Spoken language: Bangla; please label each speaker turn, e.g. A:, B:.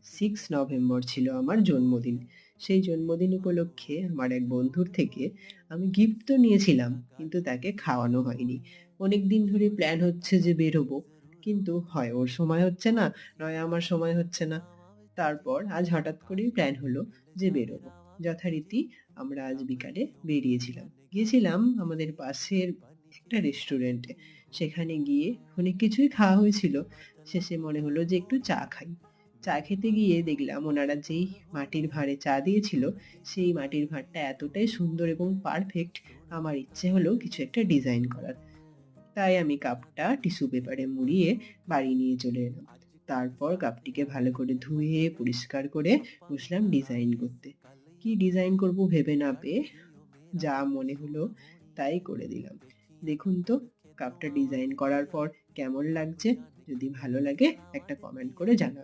A: 6 নভেম্বর ছিল আমার জন্মদিন। সেই জন্মদিন উপলক্ষে আমার এক বন্ধুর থেকে আমি গিফট তো নিয়েছিলাম, কিন্তু তাকে খাওয়ানো হয়নি। অনেকদিন ধরে প্ল্যান হচ্ছে যে বেরোবো, কিন্তু হয় ওর সময় হচ্ছে না, নয় আমার সময় হচ্ছে না। তারপর আজ হঠাৎ করেই প্ল্যান হলো যে বেরোবো। যথারীতি আমরা আজ বিকালে বেরিয়েছিলাম। গিয়েছিলাম আমাদের পাশের একটা রেস্টুরেন্টে। সেখানে গিয়ে অনেক কিছুই খাওয়া হয়েছিল। শেষে মনে হলো যে একটু চা খাই। চা খেতে গিয়ে দেখলাম ওনারা যেই মাটির ভাঁড়ে চা দিয়েছিল, সেই মাটির ভাঁড়টা এতটাই সুন্দর এবং পারফেক্ট, আমার ইচ্ছে হলো কিছু একটা ডিজাইন করার। তাই আমি কাপটা টিস্যু পেপারে মুড়িয়ে বাড়ি নিয়ে চলে এলাম। তারপর কাপটিকে ভালো করে ধুয়ে পরিষ্কার করে বসলাম ডিজাইন করতে। কি ডিজাইন করব ভেবে না পেয়ে যা মনে হলো তাই করে দিলাম। দেখুন তো কাপটা ডিজাইন করার পর কেমন লাগছে? যদি ভালো লাগে একটা কমেন্ট করে জানাবেন।